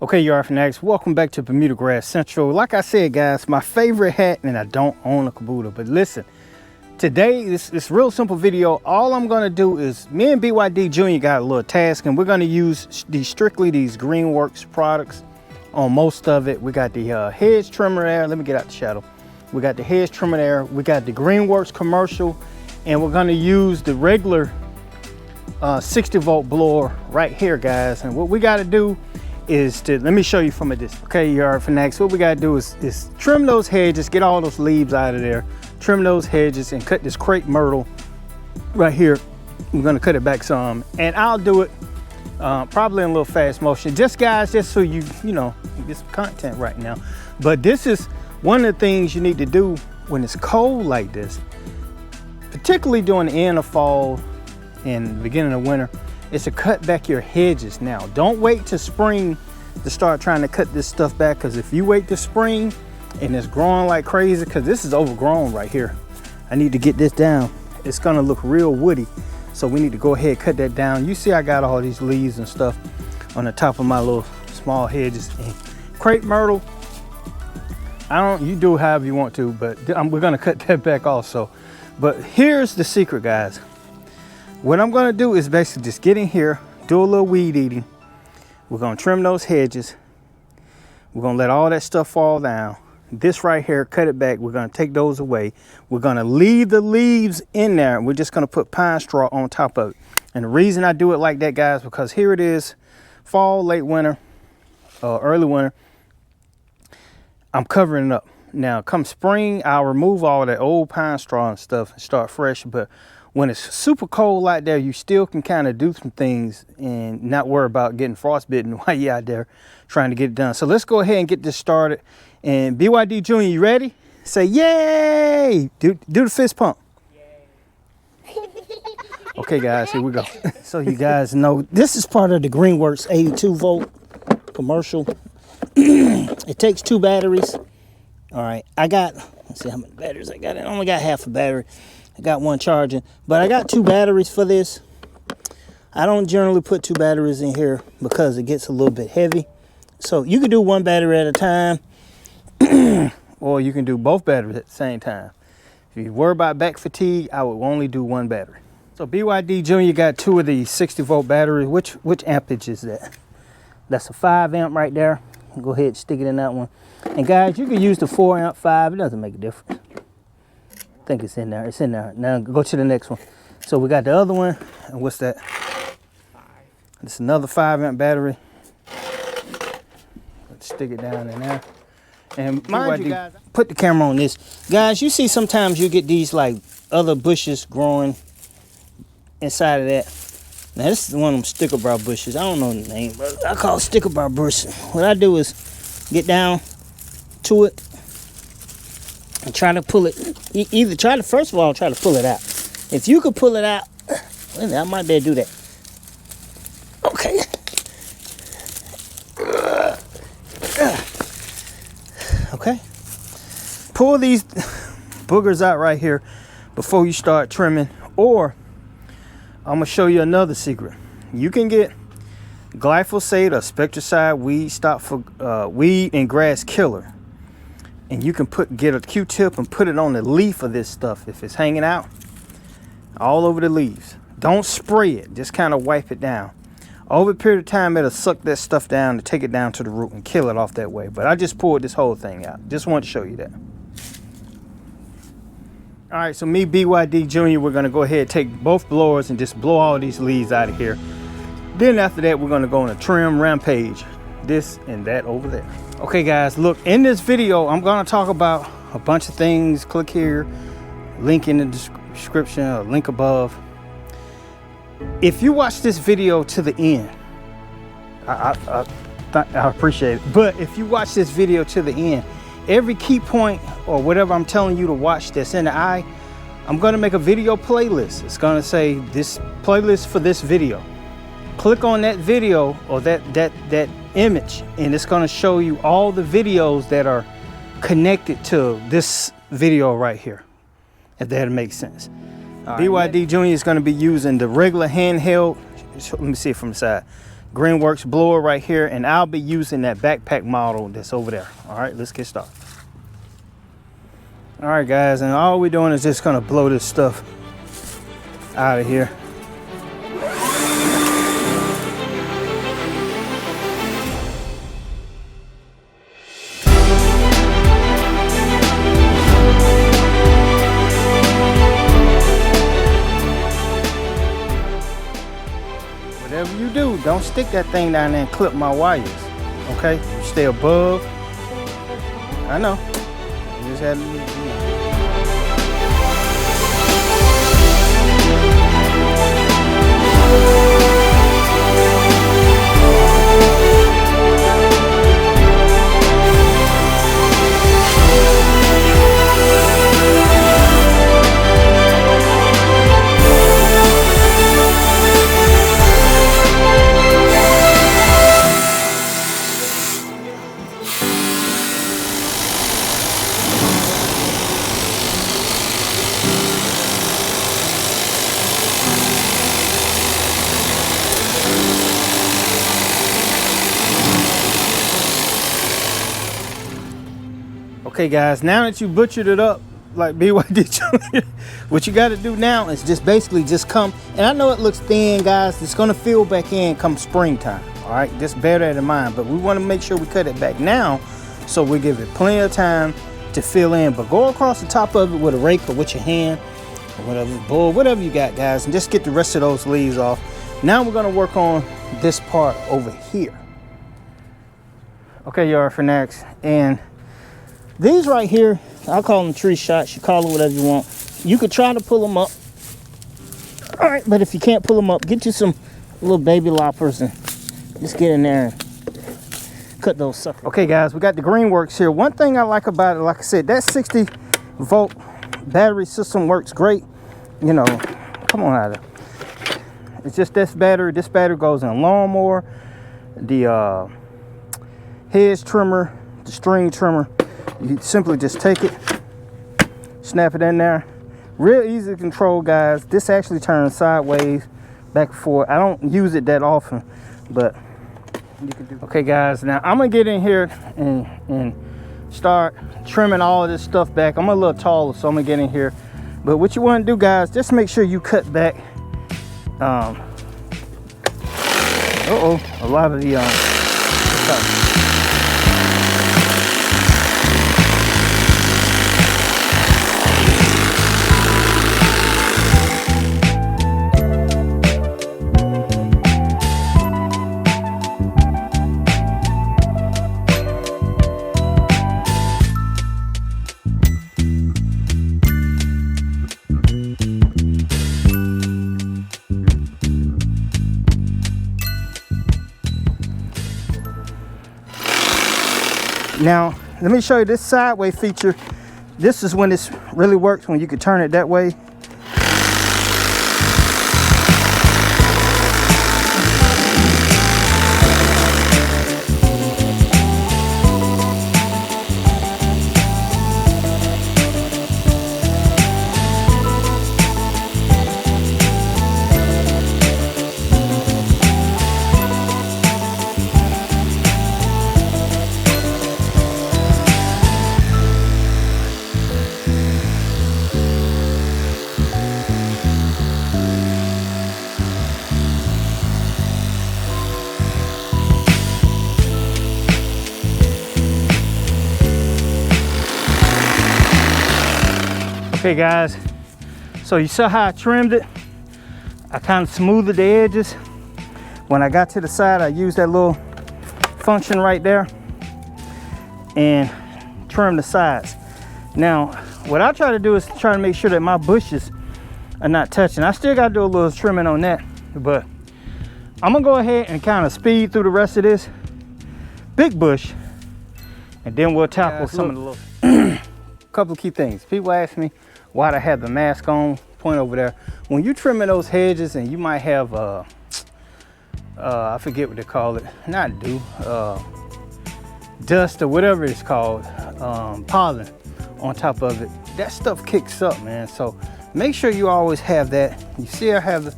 Okay, you are fanatics. Welcome back to Bermuda Grass Central. Like I said, guys, my favorite hat, and I don't own a caboodle. But listen, today, this real simple video. All I'm gonna do is, me and BYD Jr. got a little task, and we're gonna use strictly these Greenworks products on most of it. We got the hedge trimmer there. Let me get out the shadow. We got the hedge trimmer there. We got the Greenworks commercial, and we're gonna use the regular 60 volt blower right here, guys. And what we gotta do is to, let me show you from a distance. Okay, yard fanatics, what we gotta do is trim those hedges, get all those leaves out of there, trim those hedges, and cut this Crepe Myrtle right here. We're gonna cut it back some, and I'll do it probably in a little fast motion, just guys, just so you know, get some content right now. But this is one of the things you need to do when it's cold like this, particularly during the end of fall and beginning of winter, is to cut back your hedges now. Don't wait till spring to start trying to cut this stuff back, because if you wait till spring and it's growing like crazy, because this is overgrown right here, I need to get this down. It's gonna look real woody, so we need to go ahead and cut that down. You see I got all these leaves and stuff on the top of my little small hedges. And Crepe Myrtle, you do however you want to, but we're gonna cut that back also. But here's the secret, guys. What I'm gonna do is basically just get in here, do a little weed eating. We're gonna trim those hedges. We're gonna let all that stuff fall down. This right here, cut it back. We're gonna take those away. We're gonna leave the leaves in there. We're just gonna put pine straw on top of it. And the reason I do it like that, guys, because here it is, fall, late winter, early winter. I'm covering it up. Now, come spring, I'll remove all that old pine straw and stuff and start fresh. But when it's super cold out there, you still can kind of do some things and not worry about getting frostbitten while you're out there trying to get it done. So let's go ahead and get this started. And BYD Jr., you ready? Say yay! Do the fist pump. Yay. Okay, guys, here we go. So you guys know, this is part of the Greenworks 82 volt commercial. It takes 2 batteries. All right, let's see how many batteries I got. I only got half a battery. I got one charging, but I got 2 batteries for this. I don't generally put 2 batteries in here because it gets a little bit heavy. So you can do 1 battery at a time, or you can do both batteries at the same time. If you worry about back fatigue, I would only do 1 battery. So BYD Jr. got 2 of these 60 volt batteries. Which ampage is that? That's a 5 amp right there. Go ahead and stick it in that one. And guys, you can use the 4 amp 5. It doesn't make a difference. I think it's in there. It's in there. Now go to the next one. So we got the other one. And what's that? 5. It's another 5 amp battery. Let's stick it down in there. And mind you, guys, put the camera on this. Guys, you see sometimes you get these like other bushes growing inside of that. Now this is one of them sticker bar bushes. I don't know the name, but I call it sticker bar bushes. What I do is get down to it and try to pull it. First of all, try to pull it out. If you could pull it out, I might be able to do that. Okay. Okay. Pull these boogers out right here before you start trimming. Or I'm gonna show you another secret. You can get glyphosate or spectricide weed and grass killer. And you can get a Q-tip and put it on the leaf of this stuff if it's hanging out all over the leaves. Don't spray it, just kind of wipe it down. Over a period of time, it'll suck that stuff down to take it down to the root and kill it off that way. But I just pulled this whole thing out. Just wanted to show you that. All right, so me, BYD Jr., we're gonna go ahead and take both blowers and just blow all these leaves out of here. Then after that, we're gonna go on a trim rampage. This and that over there. Okay guys, look, in this video, I'm gonna talk about a bunch of things. Click here, link in the description, or link above. If you watch this video to the end, I appreciate it. But if you watch this video to the end, every key point or whatever I'm telling you to watch that's in the eye, I'm gonna make a video playlist. It's gonna say this playlist for this video. Click on that video or that image, and it's going to show you all the videos that are connected to this video right here, if that makes sense. BYD Jr. is going to be using the regular handheld, let me see it from the side, Greenworks blower right here, and I'll be using that backpack model that's over there. All right, let's get started. All right, guys, and all we're doing is just gonna blow this stuff out of here. Whatever you do, don't stick that thing down there and clip my wires, okay? You stay above. I know. You just had to, okay, guys, now that you butchered it up like BYD, what you got to do now is just basically just come, and I know it looks thin, guys, it's going to fill back in come springtime. All right, just bear that in mind, but we want to make sure we cut it back now so we give it plenty of time to fill in. But go across the top of it with a rake or with your hand or whatever, bull, whatever you got, guys, and just get the rest of those leaves off. Now we're going to work on this part over here. Okay, yard fanatics, and these right here, I call them tree shots. You call it whatever you want. You could try to pull them up. All right, but if you can't pull them up, get you some little baby loppers and just get in there and cut those suckers. Okay, guys, we got the Greenworks here. One thing I like about it, like I said, that 60-volt battery system works great. You know, come on out of it. It's just this battery. This battery goes in a lawnmower, the hedge trimmer, the string trimmer. You simply just take it, snap it in there. Real easy to control, guys. This actually turns sideways, back and forth. I don't use it that often, but you can do. Okay, guys, now I'm gonna get in here and start trimming all of this stuff back. I'm a little taller, so I'm gonna get in here. But what you want to do, guys, just make sure you cut back a lot of the stuff. Now, let me show you this sideway feature. This is when this really works, when you can turn it that way. Okay, guys, so you saw how I trimmed it. I kind of smoothed the edges. When I got to the side, I used that little function right there and trim the sides. Now, what I try to do is try to make sure that my bushes are not touching. I still got to do a little trimming on that, but I'm gonna go ahead and kind of speed through the rest of this big bush, and then we'll tackle some of the little couple of key things. People ask me why I have the mask on, point over there. When you trimming those hedges and you might have I forget what they call it, not dew, dust or whatever it's called, pollen on top of it, that stuff kicks up, man. So make sure you always have that. You see I have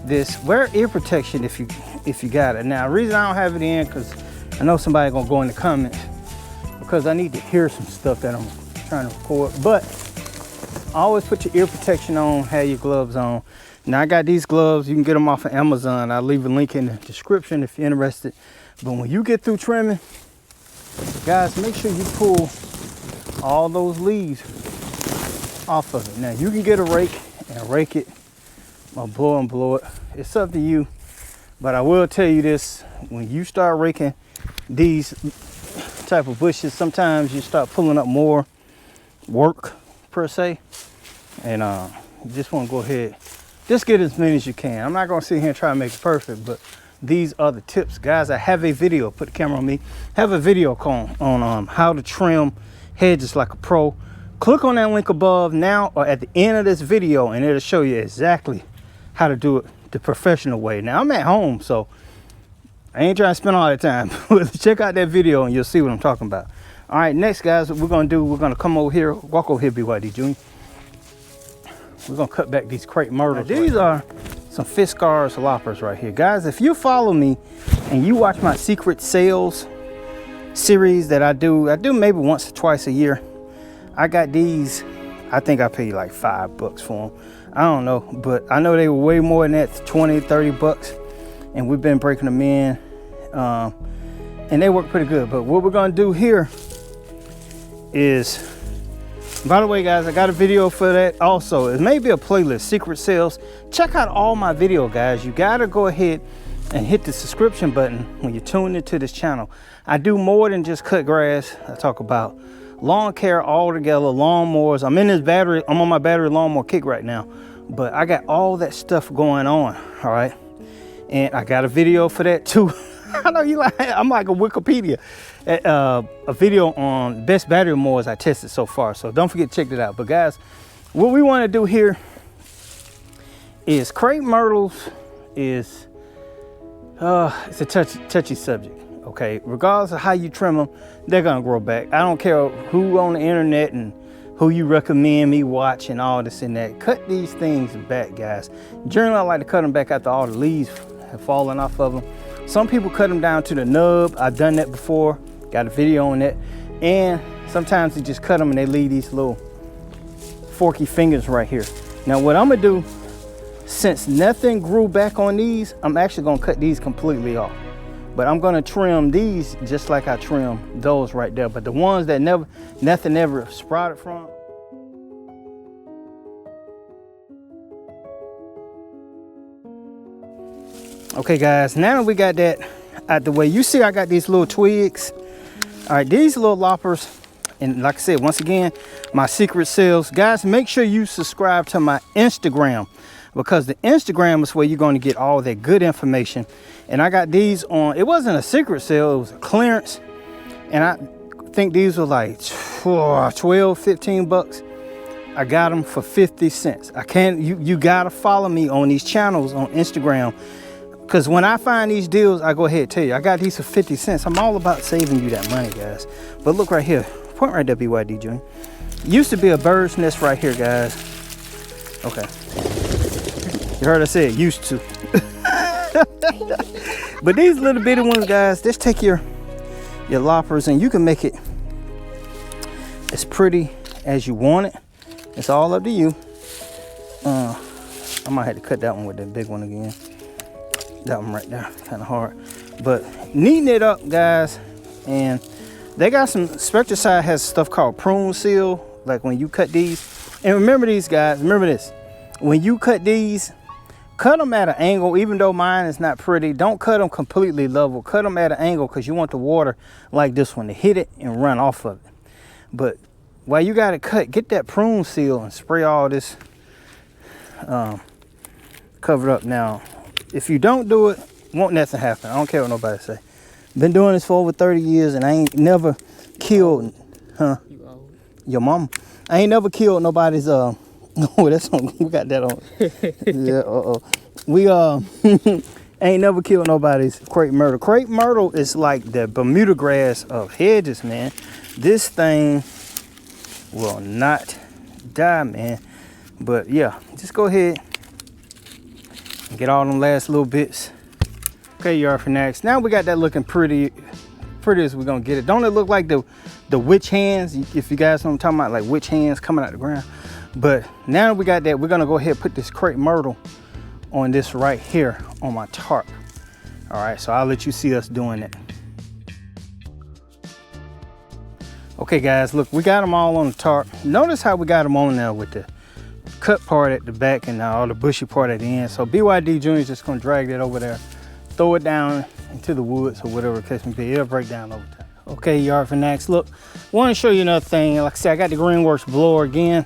this, wear ear protection if you if you got it. Now, the reason I don't have it in, because I know somebody gonna go in the comments, because I need to hear some stuff that I'm trying to record. But always put your ear protection on, have your gloves on. Now I got these gloves, you can get them off of Amazon. I'll leave a link in the description if you're interested. But when you get through trimming, guys, make sure you pull all those leaves off of it. Now you can get a rake and rake it or blow it. It's up to you. But I will tell you this, when you start raking these type of bushes, sometimes you start pulling up more work per se. And you just want to go ahead, just get as many as you can. I'm not going to sit here and try to make it perfect, but these are the tips. Guys, I have a video, put the camera on me, have a video on how to trim hedges like a pro. Click on that link above now or at the end of this video, and it'll show you exactly how to do it the professional way. Now, I'm at home, so I ain't trying to spend all that time. Check out that video and you'll see what I'm talking about. All right, next, guys, what we're going to do, we're going to come over here, walk over here, BYD Jr. We're going to cut back these crepe myrtles. Now, these are some Fiskars loppers right here. Guys, if you follow me and you watch my secret sales series that I do maybe once or twice a year. I got these, I think I paid like $5 for them. I don't know, but I know they were way more than that, 20, 30 bucks. And we've been breaking them in, and they work pretty good. But what we're gonna do here is, by the way, guys, I got a video for that also. It may be a playlist, secret sales. Check out all my video, guys. You gotta go ahead and hit the subscription button when you tune into this channel. I do more than just cut grass. I talk about lawn care altogether, lawnmowers. I'm on my battery lawnmower kick right now, but I got all that stuff going on, all right? And I got a video for that too. I know you like, I'm like a Wikipedia. A video on best battery mowers I tested so far. So don't forget to check that out. But guys, what we want to do here is crepe myrtles is, it's a touchy subject. Okay, regardless of how you trim them, they're gonna grow back. I don't care who on the internet and who you recommend me watch and all this and that. Cut these things back, guys. Generally, I like to cut them back after all the leaves have fallen off of them. Some people cut them down to the nub. I've done that before. Got a video on that. And sometimes they just cut them and they leave these little forky fingers right here. Now, what I'm gonna do, since nothing grew back on these, I'm actually gonna cut these completely off. But I'm gonna trim these just like I trim those right there. But the ones that nothing ever sprouted from. Okay, guys, now that we got that out the way, you see I got these little twigs. All right, these little loppers, and like I said, once again, my secret sales. Guys, make sure you subscribe to my Instagram, because the Instagram is where you're going to get all that good information. And I got these on, it wasn't a secret sale, it was a clearance. And I think these were like 12, 15 bucks. I got them for 50 cents. You gotta follow me on these channels on Instagram, because when I find these deals, I go ahead and tell you, I got these for 50 cents. I'm all about saving you that money, guys. But look right here, point right there, BYD Jr. Used to be a bird's nest right here, guys. Okay. You heard I said used to. But these little bitty ones, guys, just take your loppers and you can make it as pretty as you want it. It's all up to you. I might have to cut that one with that big one again. That one right there, kind of hard. But neaten it up, guys. And they got some, Spectracide has stuff called prune seal, like when you cut these. And remember these, guys, remember this. When you cut these, cut them at an angle. Even though mine is not pretty, don't cut them completely level. Cut them at an angle, because you want the water like this one to hit it and run off of it. But while you got it cut, get that prune seal and spray all this covered up. Now, if you don't do it, won't nothing happen. I don't care what nobody say. Been doing this for over 30 years and I ain't never killed, your mom. I ain't never killed nobody's, oh, that's on, we got that on. Yeah, we ain't never killed nobody's crepe myrtle. Crepe myrtle is like the Bermuda grass of hedges, man. This thing will not die, man. But yeah, just go ahead and get all them last little bits Okay, yard fanatics. Now we got that looking pretty as we're gonna get it. Don't it look like the witch hands? If you guys know what I'm talking about, like witch hands coming out the ground. But now we got that, we're gonna go ahead and put this Crepe Myrtle on this right here on my tarp. All right, so I'll let you see us doing it. Okay guys, look, we got them all on the tarp. Notice how we got them on there with the cut part at the back and all the bushy part at the end. So BYD Jr. is just gonna drag that over there, throw it down into the woods or whatever the case may be. It'll break down over time. Okay, yard fanatics, look, want to show you another thing. Like I said, I got the Greenworks blower again.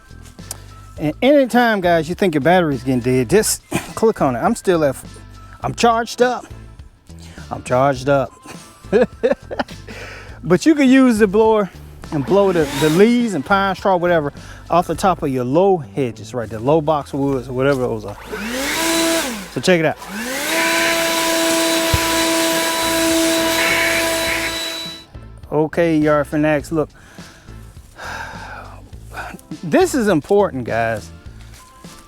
And anytime, guys, you think your battery's getting dead, just click on it. I'm charged up. I'm charged up. But you can use the blower and blow the leaves and pine straw, whatever, off the top of your low hedges, right there, low boxwoods or whatever those are. So check it out. Okay, yard fanatics, look. This is important, guys,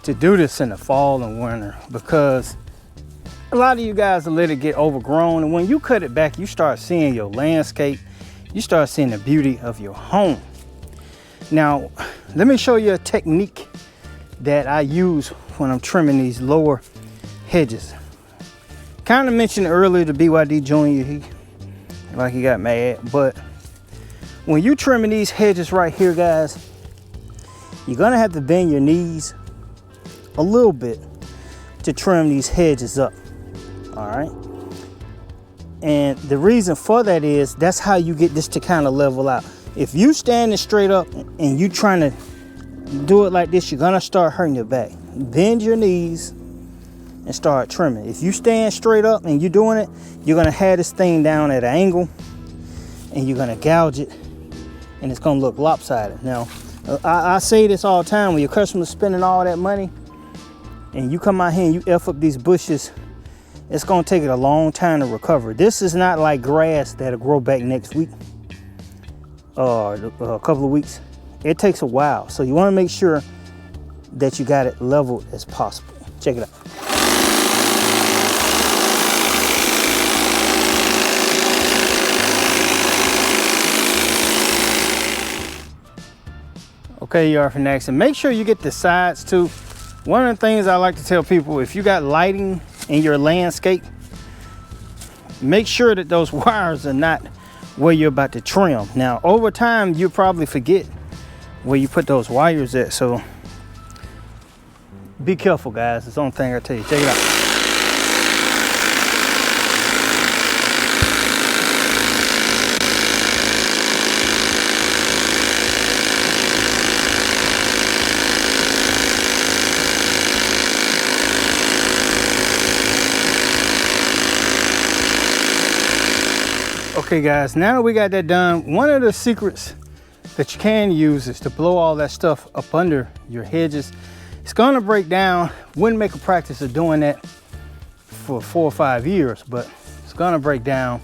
to do this in the fall and winter, because a lot of you guys will let it get overgrown, and when you cut it back, you start seeing your landscape, you start seeing the beauty of your home. Now, let me show you a technique that I use when I'm trimming these lower hedges. Kind of mentioned earlier to BYD Jr., he got mad, but when you trimming these hedges right here, guys, you're gonna have to bend your knees a little bit to trim these hedges up, all right? And the reason for that is that's how you get this to kind of level out. If you standing straight up and you trying to do it like this, you're gonna start hurting your back. Bend your knees and start trimming. If you stand straight up and you're doing it, you're gonna have this thing down at an angle and you're gonna gouge it and it's gonna look lopsided. Now, I say this all the time, when your customer's spending all that money and you come out here and you F up these bushes, it's gonna take it a long time to recover. This is not like grass that'll grow back next week or a couple of weeks. It takes a while. So you wanna make sure that you got it leveled as possible. Check it out. Okay, yard fanatics, and make sure you get the sides too. One of the things I like to tell people, if you got lighting in your landscape, make sure that those wires are not where you're about to trim. Now, over time, you'll probably forget where you put those wires at, so be careful, guys. That's the only thing I tell you. Check it out. Okay guys, now that we got that done, one of the secrets that you can use is to blow all that stuff up under your hedges. It's gonna break down. Wouldn't make a practice of doing that for 4 or 5 years, but it's gonna break down.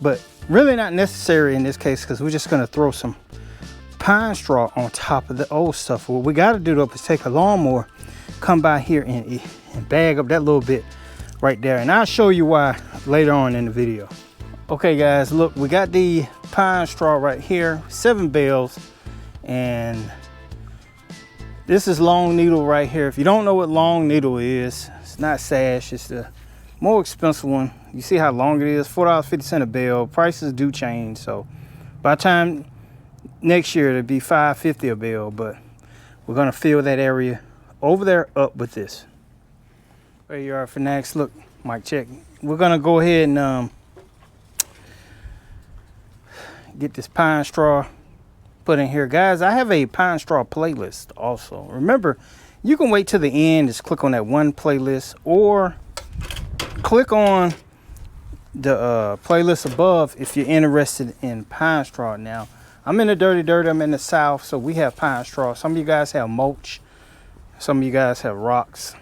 But really not necessary in this case, because we're just gonna throw some pine straw on top of the old stuff. What we gotta do though is take a lawnmower, come by here and bag up that little bit right there. And I'll show you why later on in the video. Okay guys, look, we got the pine straw right here, 7 bales, and this is long needle right here. If you don't know what long needle is, it's not sash, it's the more expensive one. You see how long it is, $4.50 a bale. Prices do change, so by the time next year it'll be $5.50 a bale, but we're gonna fill that area over there up with this. There you are, fanatics. Look, mic check. We're gonna go ahead and get this pine straw put in here. Guys, I have a pine straw playlist also. Remember, you can wait till the end, just click on that one playlist, or click on the playlist above if you're interested in pine straw. Now, I'm in the dirty dirt, I'm in the south, so we have pine straw. Some of you guys have mulch, some of you guys have rocks.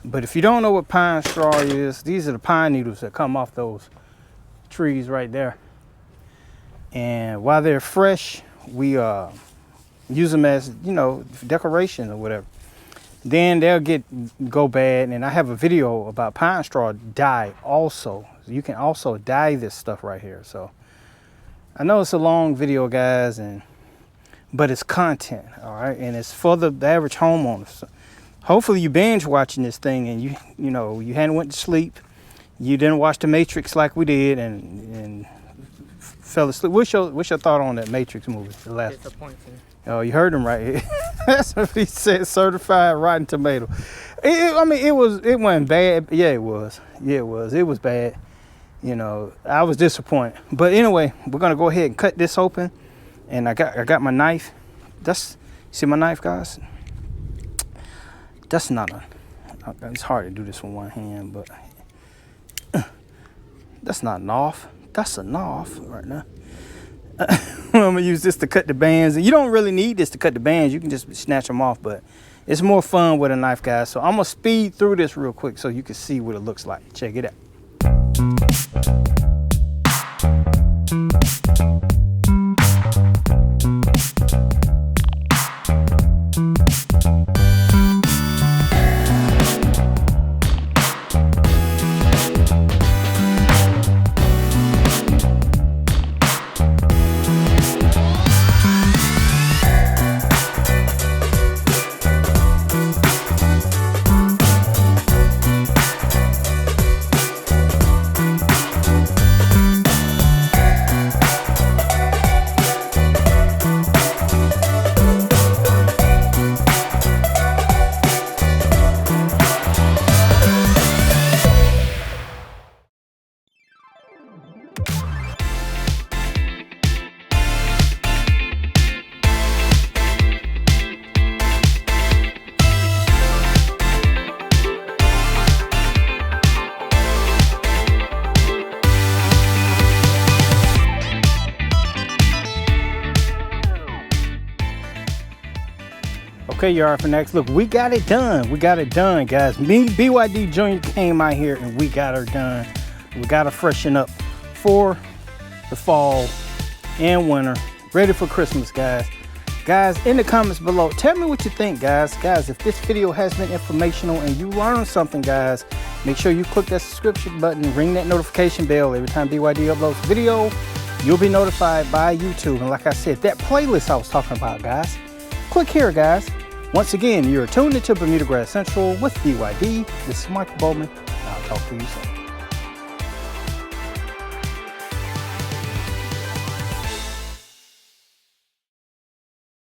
But if you don't know what pine straw is, these are the pine needles that come off those trees right there. And while they're fresh, we use them as, you know, decoration or whatever. then they'll go bad. And I have a video about pine straw dye also. You can also dye this stuff right here. So I know it's a long video, guys, but it's content, all right, and it's for the average homeowner. So hopefully you binge watching this thing, and you know you hadn't went to sleep, you didn't watch the Matrix like we did, and fell asleep. What's your thought on that Matrix movie? The last. Disappointing. Oh, you heard him right. That's what he said. Certified rotten tomato. I mean, it wasn't bad. Yeah, it was. Yeah, it was. It was bad. You know, I was disappointed. But anyway, we're gonna go ahead and cut this open. And I got my knife. See my knife, guys? That's not it's hard to do this with one hand, but that's not an off. That's a knife right now. I'm gonna use this to cut the bands. And you don't really need this to cut the bands. You can just snatch them off, but it's more fun with a knife, guys. So I'm gonna speed through this real quick so you can see what it looks like. Check it out. Okay, y'all, for next, look, we got it done. We got it done, guys. Me, BYD Jr. came out here and we got her done. We got her freshen up for the fall and winter, ready for Christmas, guys. Guys, in the comments below, tell me what you think, guys. Guys, if this video has been informational and you learned something, guys, make sure you click that subscription button, ring that notification bell. Every time BYD uploads a video, you'll be notified by YouTube. And like I said, that playlist I was talking about, guys, click here, guys. Once again, you're tuned into Bermuda Grass Central with BYD. This is Michael Bowman, and I'll talk to you soon.